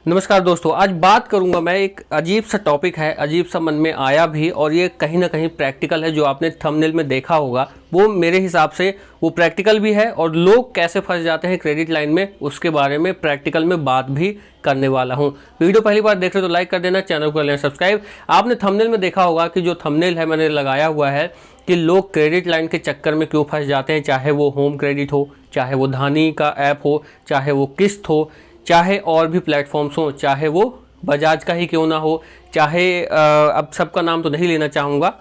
नमस्कार दोस्तों, आज बात करूंगा मैं एक अजीब सा टॉपिक है, अजीब सा मन में आया भी और ये कहीं ना कहीं प्रैक्टिकल है। जो आपने थंबनेल में देखा होगा वो मेरे हिसाब से वो प्रैक्टिकल भी है और लोग कैसे फंस जाते हैं क्रेडिट लाइन में, उसके बारे में प्रैक्टिकल में बात भी करने वाला हूं। वीडियो पहली बार देख रहे हो तो लाइक कर देना, चैनल को कर लेना सब्सक्राइब। आपने थंबनेल में देखा होगा कि जो थंबनेल है मैंने लगाया हुआ है कि लोग क्रेडिट लाइन के चक्कर में क्यों फंस जाते हैं, चाहे वो होम क्रेडिट हो, चाहे वो धानी का ऐप हो, चाहे वो किस्त हो, चाहे और भी प्लेटफॉर्म्स हो, चाहे वो बजाज का ही क्यों ना हो, चाहे अब सबका नाम तो नहीं लेना चाहूँगा,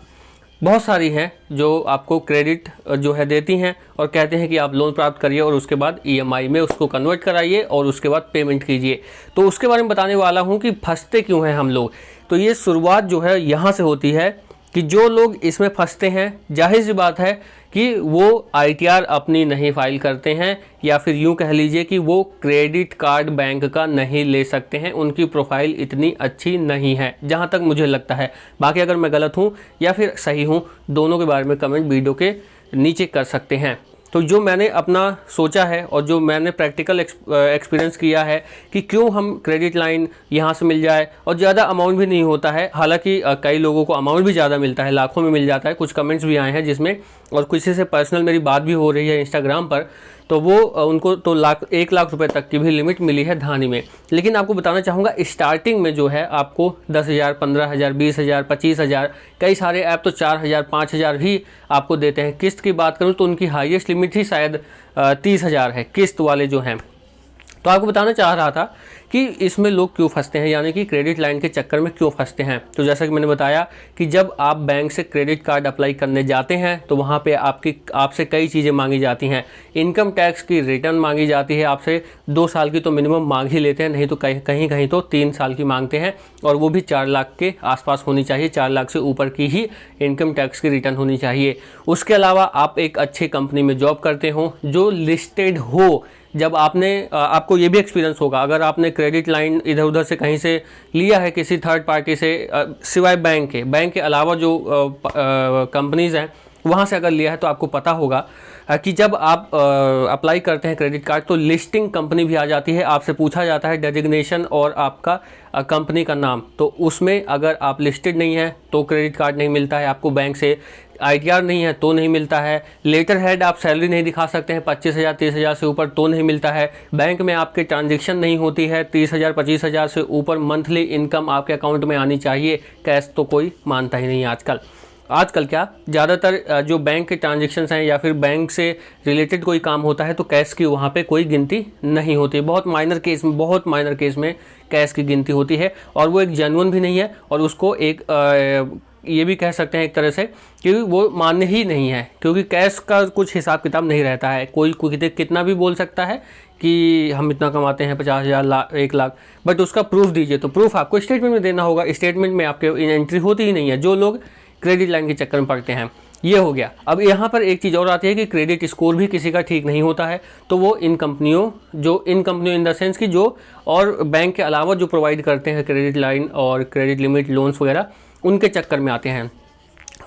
बहुत सारी हैं जो आपको क्रेडिट जो है देती हैं और कहते हैं कि आप लोन प्राप्त करिए और उसके बाद ईएमआई में उसको कन्वर्ट कराइए और उसके बाद पेमेंट कीजिए। तो उसके बारे में बताने वाला हूं कि फंसते क्यों हैं हम लोग। तो ये शुरुआत जो है यहाँ से होती है कि जो लोग इसमें फंसते हैं, जाहिर सी बात है कि वो आईटीआर अपनी नहीं फाइल करते हैं, या फिर यूं कह लीजिए कि वो क्रेडिट कार्ड बैंक का नहीं ले सकते हैं, उनकी प्रोफाइल इतनी अच्छी नहीं है, जहां तक मुझे लगता है। बाकी अगर मैं गलत हूं या फिर सही हूं, दोनों के बारे में कमेंट वीडियो के नीचे कर सकते हैं। तो जो मैंने अपना सोचा है और जो मैंने प्रैक्टिकल एक्सपीरियंस किया है कि क्यों हम क्रेडिट लाइन यहाँ से मिल जाए और ज़्यादा अमाउंट भी नहीं होता है, हालांकि कई लोगों को अमाउंट भी ज़्यादा मिलता है, लाखों में मिल जाता है। कुछ कमेंट्स भी आए हैं जिसमें, और किसी से पर्सनल मेरी बात भी हो रही है इंस्टाग्राम पर, तो वो उनको तो 1 लाख रुपए तक की भी लिमिट मिली है धानी में। लेकिन आपको बताना चाहूँगा स्टार्टिंग में जो है आपको 10,000, 15,000, 20,000, 25,000, कई सारे ऐप तो 4,000, 5,000 भी आपको देते हैं। किस्त की बात करूँ तो उनकी हाईएस्ट लिमिट ही शायद 30,000 है, किस्त वाले जो हैं। तो आपको बताना चाह रहा था कि इसमें लोग क्यों फंसते हैं, यानी कि क्रेडिट लाइन के चक्कर में क्यों फंसते हैं। तो जैसा कि मैंने बताया कि जब आप बैंक से क्रेडिट कार्ड अप्लाई करने जाते हैं तो वहाँ पे आपसे कई चीज़ें मांगी जाती हैं। इनकम टैक्स की रिटर्न मांगी जाती है आपसे, 2 साल की तो मिनिमम मांग ही लेते हैं, नहीं तो कहीं कहीं तो 3 साल की मांगते हैं, और वो भी 4 लाख के आसपास होनी चाहिए। 4 लाख से ऊपर की ही इनकम टैक्स की रिटर्न होनी चाहिए। उसके अलावा आप एक अच्छी कंपनी में जॉब करते हो जो लिस्टेड हो। जब आपको ये भी एक्सपीरियंस होगा, अगर आपने क्रेडिट लाइन इधर उधर से कहीं से लिया है किसी थर्ड पार्टी से, सिवाय बैंक के अलावा जो कंपनीज़ हैं वहाँ से अगर लिया है, तो आपको पता होगा कि जब आप अप्लाई करते हैं क्रेडिट कार्ड तो लिस्टिंग कंपनी भी आ जाती है। आपसे पूछा जाता है डेजिग्नेशन और आपका कंपनी का नाम, तो उसमें अगर आप लिस्टेड नहीं है तो क्रेडिट कार्ड नहीं मिलता है आपको बैंक से। आईटीआर नहीं है तो नहीं मिलता है। लेटर हेड आप सैलरी नहीं दिखा सकते हैं 25,000, 30,000 से ऊपर, तो नहीं मिलता है। बैंक में आपके ट्रांजेक्शन नहीं होती है 30,000, 25,000 से ऊपर मंथली इनकम आपके अकाउंट में आनी चाहिए। कैश तो कोई मानता ही नहीं है आजकल क्या ज़्यादातर जो बैंक के ट्रांजेक्शन्स हैं या फिर बैंक से रिलेटेड कोई काम होता है तो कैश की वहाँ पे कोई गिनती नहीं होती। बहुत माइनर केस में कैश की गिनती होती है, और वो एक जेन्युइन भी नहीं है, और उसको एक ये भी कह सकते हैं एक तरह से कि वो मान्य ही नहीं है, क्योंकि कैश का कुछ हिसाब किताब नहीं रहता है। कोई कितना भी बोल सकता है कि हम इतना कमाते हैं, 50,000, 1 लाख, बट उसका प्रूफ दीजिए, तो प्रूफ आपको स्टेटमेंट में देना होगा। स्टेटमेंट में आपके एंट्री होती ही नहीं है। जो लोग क्रेडिट लाइन के चक्कर में पड़ते हैं, ये हो गया। अब यहाँ पर एक चीज़ और आती है कि क्रेडिट स्कोर भी किसी का ठीक नहीं होता है, तो वो इन कंपनियों इन द सेंस कि जो और बैंक के अलावा जो प्रोवाइड करते हैं क्रेडिट लाइन और क्रेडिट लिमिट, लोन्स वगैरह, उनके चक्कर में आते हैं।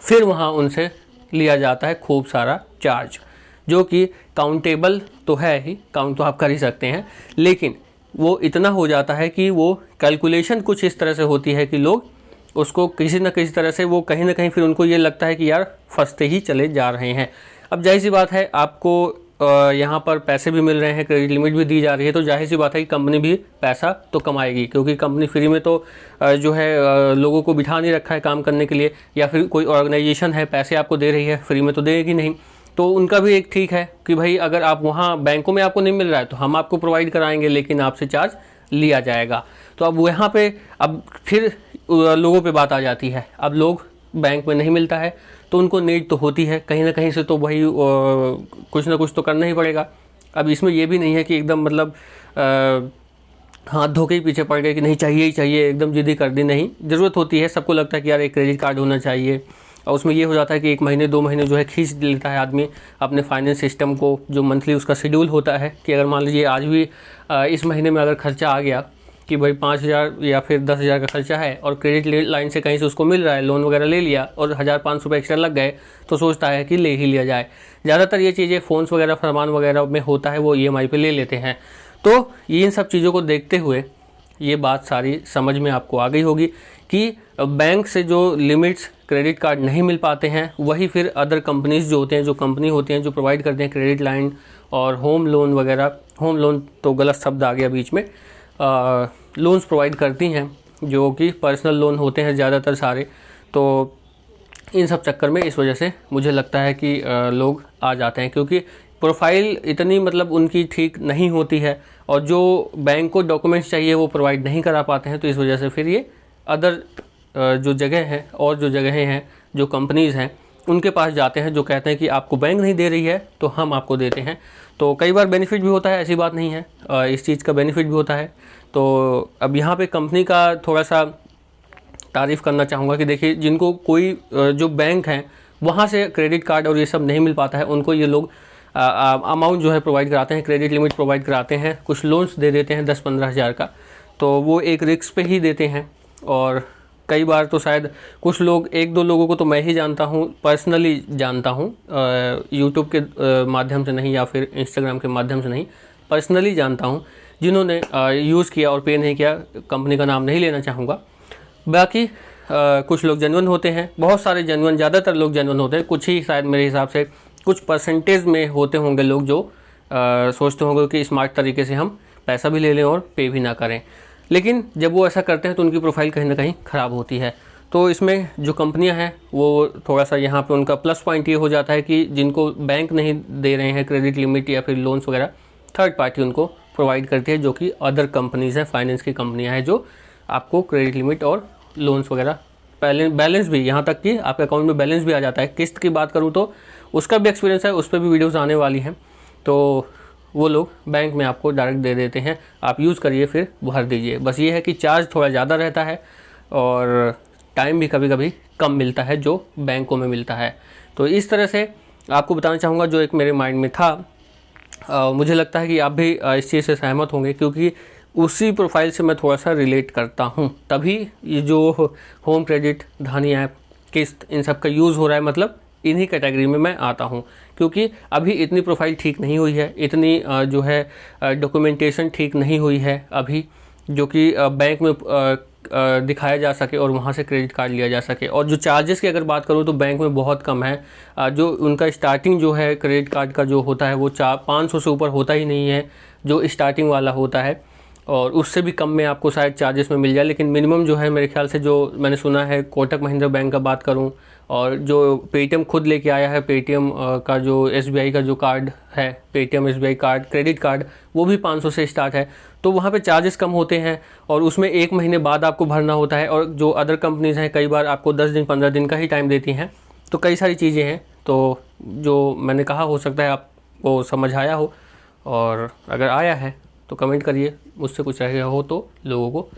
फिर वहाँ उनसे लिया जाता है खूब सारा चार्ज, जो कि काउंटेबल तो है ही, काउंट तो आप कर ही सकते हैं, लेकिन वो इतना हो जाता है कि वो कैलकुलेशन कुछ इस तरह से होती है कि लोग उसको किसी न किसी तरह से, वो कहीं ना कहीं फिर उनको ये लगता है कि यार फंसते ही चले जा रहे हैं। अब जाहिर सी बात है, आपको यहाँ पर पैसे भी मिल रहे हैं, क्रेडिट लिमिट भी दी जा रही है, तो जाहिर सी बात है कि कंपनी भी पैसा तो कमाएगी, क्योंकि कंपनी फ्री में तो जो है लोगों को बिठा नहीं रखा है काम करने के लिए, या फिर कोई ऑर्गेनाइजेशन है पैसे आपको दे रही है, फ्री में तो देगी नहीं। तो उनका भी एक ठीक है कि भाई अगर आप वहाँ बैंकों में आपको नहीं मिल रहा है तो हम आपको प्रोवाइड कराएंगे, लेकिन आपसे चार्ज लिया जाएगा। तो अब यहाँ पे अब फिर लोगों पे बात आ जाती है। अब लोग बैंक में नहीं मिलता है तो उनको नीड तो होती है कहीं ना कहीं से, तो वही कुछ ना कुछ तो करना ही पड़ेगा। अब इसमें ये भी नहीं है कि एकदम मतलब हाथ धो के ही पीछे पड़ गए कि नहीं चाहिए ही चाहिए, एकदम जिद्दी कर दी। नहीं, ज़रूरत होती है, सबको लगता है कि यार एक क्रेडिट कार्ड होना चाहिए, और उसमें ये हो जाता है कि 1 महीने 2 महीने जो है खींच लेता है आदमी अपने फाइनेंस सिस्टम को, जो मंथली उसका शेड्यूल होता है कि अगर मान लीजिए आज भी इस महीने में अगर खर्चा आ गया कि भाई 5,000 या फिर 10,000 का खर्चा है और क्रेडिट लाइन से कहीं से उसको मिल रहा है, लोन वगैरह ले लिया और 1,000-500 रुपये एक्स्ट्रा लग गए, तो सोचता है कि ले ही लिया जाए। ज़्यादातर ये चीज़ें फ़ोन्स वगैरह, सामान वगैरह में होता है, वो EMI पे ले लेते हैं। तो इन सब चीज़ों को देखते हुए ये बात सारी समझ में आपको आ गई होगी कि बैंक से जो लिमिट्स क्रेडिट कार्ड नहीं मिल पाते हैं, वही फिर अदर कंपनीज जो होते हैं, जो कंपनी होती हैं जो प्रोवाइड करते हैं क्रेडिट लाइन और होम लोन वगैरह, होम लोन तो गलत शब्द आ गया बीच में, लोन्स प्रोवाइड करती हैं जो कि पर्सनल लोन होते हैं ज़्यादातर सारे। तो इन सब चक्कर में इस वजह से मुझे लगता है कि लोग आ जाते हैं, क्योंकि प्रोफाइल इतनी मतलब उनकी ठीक नहीं होती है और जो बैंक को डॉक्यूमेंट्स चाहिए वो प्रोवाइड नहीं करा पाते हैं। तो इस वजह से फिर ये अदर जो जगह हैं और जो जगहें हैं, जो कंपनीज़ हैं, उनके पास जाते हैं, जो कहते हैं कि आपको बैंक नहीं दे रही है तो हम आपको देते हैं। तो कई बार बेनिफिट भी होता है, ऐसी बात नहीं है, इस चीज़ का बेनिफिट भी होता है। तो अब यहाँ पे कंपनी का थोड़ा सा तारीफ़ करना चाहूँगा कि देखिए, जिनको कोई जो बैंक हैं वहाँ से क्रेडिट कार्ड और ये सब नहीं मिल पाता है, उनको ये लोग अमाउंट जो है प्रोवाइड कराते हैं, क्रेडिट लिमिट प्रोवाइड कराते हैं, कुछ लोन्स दे देते हैं 10-15 हज़ार का। तो वो एक रिस्क पे ही देते हैं। और कई बार तो शायद कुछ लोग, 1-2 लोगों को तो मैं ही जानता हूँ, पर्सनली जानता हूँ, यूट्यूब के माध्यम से नहीं या फिर इंस्टाग्राम के माध्यम से नहीं, पर्सनली जानता हूँ, जिन्होंने यूज़ किया और पे नहीं किया। कंपनी का नाम नहीं लेना चाहूँगा। बाकी कुछ लोग जेन्युइन होते हैं, बहुत सारे जेन्युइन, ज़्यादातर लोग जेन्युइन होते हैं, कुछ ही शायद मेरे हिसाब से कुछ परसेंटेज में होते होंगे लोग जो सोचते होंगे कि स्मार्ट तरीके से हम पैसा भी ले लें और पे भी ना करें। लेकिन जब वो ऐसा करते हैं तो उनकी प्रोफाइल कहीं ना कहीं ख़राब होती है। तो इसमें जो कंपनियां हैं वो थोड़ा सा यहाँ पे उनका प्लस पॉइंट ये हो जाता है कि जिनको बैंक नहीं दे रहे हैं क्रेडिट लिमिट या फिर लोन्स वगैरह, थर्ड पार्टी उनको प्रोवाइड करती है, जो कि अदर कंपनीज़ हैं, फाइनेंस की कंपनियाँ हैं, जो आपको क्रेडिट लिमिट और लोन्स वगैरह, बैलेंस भी, यहाँ तक कि आपके अकाउंट में बैलेंस भी आ जाता है। किस्त की बात करूँ तो उसका भी एक्सपीरियंस है, उस पर भी वीडियोस आने वाली हैं। तो वो लोग बैंक में आपको डायरेक्ट दे देते हैं, आप यूज़ करिए फिर भर दीजिए। बस ये है कि चार्ज थोड़ा ज़्यादा रहता है और टाइम भी कभी कभी कम मिलता है जो बैंकों में मिलता है। तो इस तरह से आपको बताना चाहूँगा जो एक मेरे माइंड में था। मुझे लगता है कि आप भी इस चीज़ से सहमत होंगे, क्योंकि उसी प्रोफाइल से मैं थोड़ा सा रिलेट करता हूँ, तभी ये जो होम क्रेडिट, धानी ऐप, किस्त, इन सब का यूज़ हो रहा है, मतलब इन्हीं कैटेगरी में मैं आता हूँ। क्योंकि अभी इतनी प्रोफाइल ठीक नहीं हुई है, इतनी जो है डॉक्यूमेंटेशन ठीक नहीं हुई है अभी, जो कि बैंक में दिखाया जा सके और वहाँ से क्रेडिट कार्ड लिया जा सके। और जो चार्जेस की अगर बात करूँ तो बैंक में बहुत कम है। जो उनका स्टार्टिंग जो है क्रेडिट कार्ड का जो होता है वो 500 से ऊपर होता ही नहीं है, जो स्टार्टिंग वाला होता है, और उससे भी कम में आपको शायद चार्जेस में मिल जाए। लेकिन मिनिमम जो है मेरे ख्याल से, जो मैंने सुना है, कोटक महिंद्रा बैंक का बात करूं और जो पेटीएम खुद लेके आया है, पेटीएम का जो एसबीआई का जो कार्ड है, Paytm SBI card, credit card, वो भी 500 से स्टार्ट है। तो वहाँ पे चार्जेस कम होते हैं और उसमें 1 महीने बाद आपको भरना होता है। और जो अदर कंपनीज़ हैं कई बार आपको 10 दिन 15 दिन का ही टाइम देती हैं। तो कई सारी चीज़ें हैं। तो जो मैंने कहा, हो सकता है आपको समझ आया हो, और अगर आया है तो कमेंट करिए, मुझसे कुछ रह गया हो तो लोगों को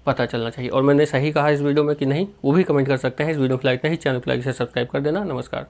पता चलना चाहिए। और मैंने सही कहा इस वीडियो में कि नहीं, वो भी कमेंट कर सकते हैं। इस वीडियो को लाइक नहीं, चैनल को लाइक से सब्सक्राइब कर देना। नमस्कार।